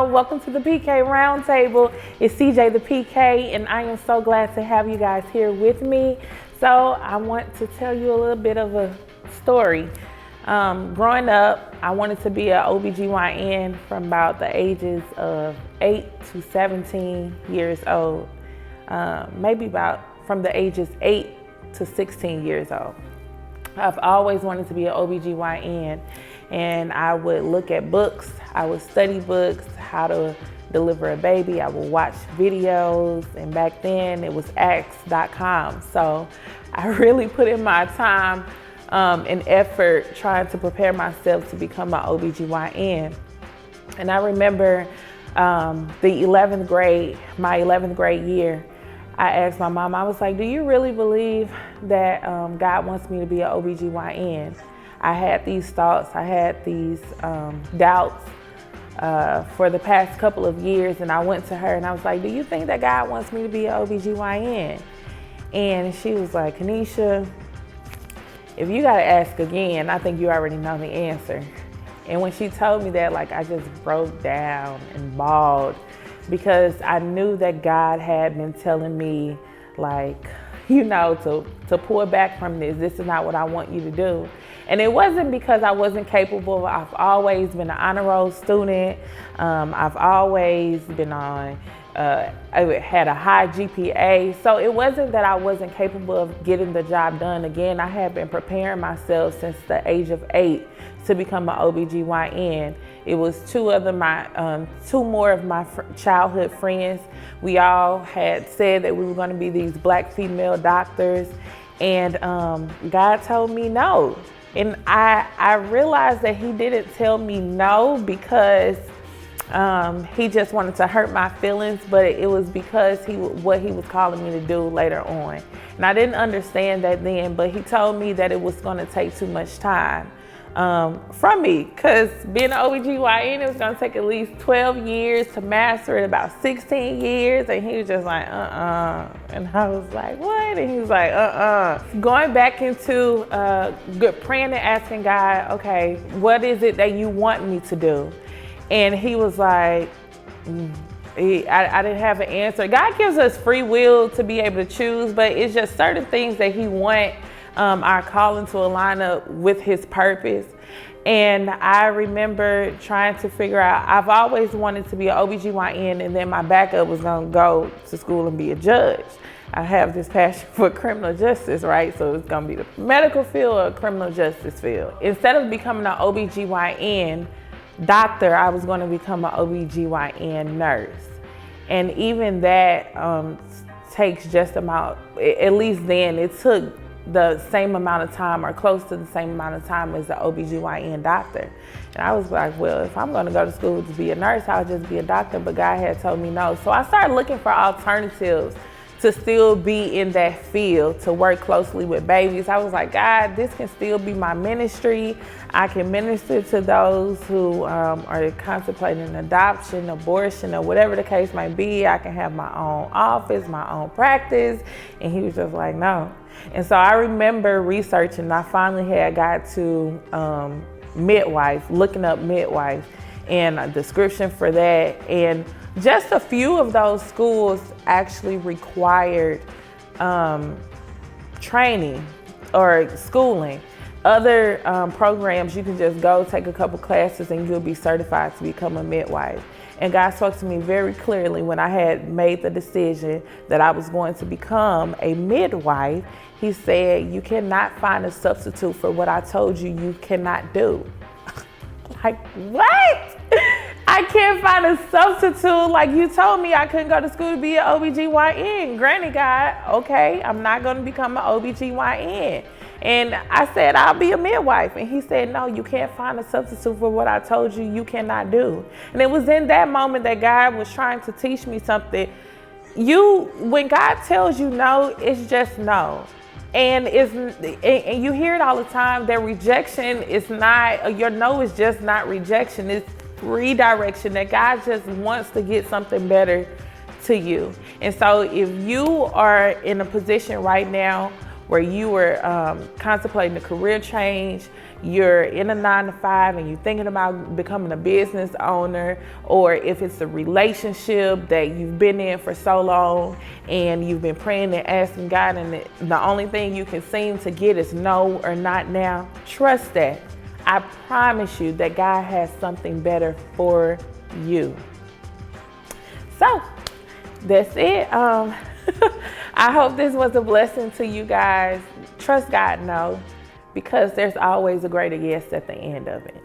y'all. Welcome to the Pk Roundtable. It's CJ the PK, and I am so glad to have you guys here with me. So I want to tell you a little bit of a story. Growing up, I wanted to be an OBGYN from about the ages of 8 to 17 years old. Maybe about from the ages 8 to 16 years old. I've always wanted to be an OBGYN, and I would look at books, I would study books, how to deliver a baby, I would watch videos, and back then it was Ask.com. So I really put in my time and effort trying to prepare myself to become an OBGYN. And I remember my 11th grade year, I asked my mom, I was like, do you really believe that God wants me to be an OBGYN? I had these thoughts, I had these doubts for the past couple of years, and I went to her and I was like, do you think that God wants me to be an OBGYN? And she was like, Kanisha, if you gotta ask again, I think you already know the answer. And when she told me that, like, I just broke down and bawled, because I knew that God had been telling me, like, you know, to pull back from this. This is not what I want you to do. And it wasn't because I wasn't capable. I've always been an honor roll student. I've always been I had a high GPA. So it wasn't that I wasn't capable of getting the job done. Again, I had been preparing myself since the age of 8 to become an OBGYN. It was two more of my childhood friends. We all had said that we were going to be these black female doctors, and God told me no. And I realized that he didn't tell me no because he just wanted to hurt my feelings, but it was because what he was calling me to do later on. And I didn't understand that then, but he told me that it was going to take too much time from me, because being an OBGYN, it was going to take at least 12 years to master it, about 16 years. And he was just like, and I was like, what? And he was like, Going back into praying and asking God, okay, what is it that you want me to do? And he was like, I didn't have an answer. God gives us free will to be able to choose, but it's just certain things that he wants our calling to align up with his purpose. And I remember trying to figure out, I've always wanted to be an OBGYN, and then my backup was gonna go to school and be a judge. I have this passion for criminal justice, right? So it's gonna be the medical field or criminal justice field. Instead of becoming an OBGYN doctor, I was gonna become an OBGYN nurse. And even that takes just about, at least then, it took the same amount of time or close to the same amount of time as the OBGYN doctor. And I was like, well, if I'm gonna go to school to be a nurse, I'll just be a doctor, but God had told me no. So I started looking for alternatives to still be in that field, to work closely with babies. I was like, God, this can still be my ministry. I can minister to those who are contemplating adoption, abortion, or whatever the case might be. I can have my own office, my own practice. And he was just like, no. And so I remember researching, I finally had got to midwife, looking up midwife and a description for that. And just a few of those schools actually required training or schooling. Other programs, you can just go take a couple classes and you'll be certified to become a midwife. And God spoke to me very clearly when I had made the decision that I was going to become a midwife. He said, you cannot find a substitute for what I told you you cannot do. Like, what? I can't find a substitute. Like, you told me I couldn't go to school to be an OBGYN. Granted, God, okay, I'm not going to become an OBGYN. And I said, I'll be a midwife. And he said, no, you can't find a substitute for what I told you you cannot do. And it was in that moment that God was trying to teach me something. When God tells you no, it's just no. And you hear it all the time, that rejection is not, your no is just not rejection. It's redirection, that God just wants to get something better to you. And so if you are in a position right now where you were contemplating a career change, you're in a 9-to-5 and you're thinking about becoming a business owner, or if it's a relationship that you've been in for so long and you've been praying and asking God and the only thing you can seem to get is no or not now, trust that. I promise you that God has something better for you. So that's it. I hope this was a blessing to you guys. Trust God, no, because there's always a greater yes at the end of it.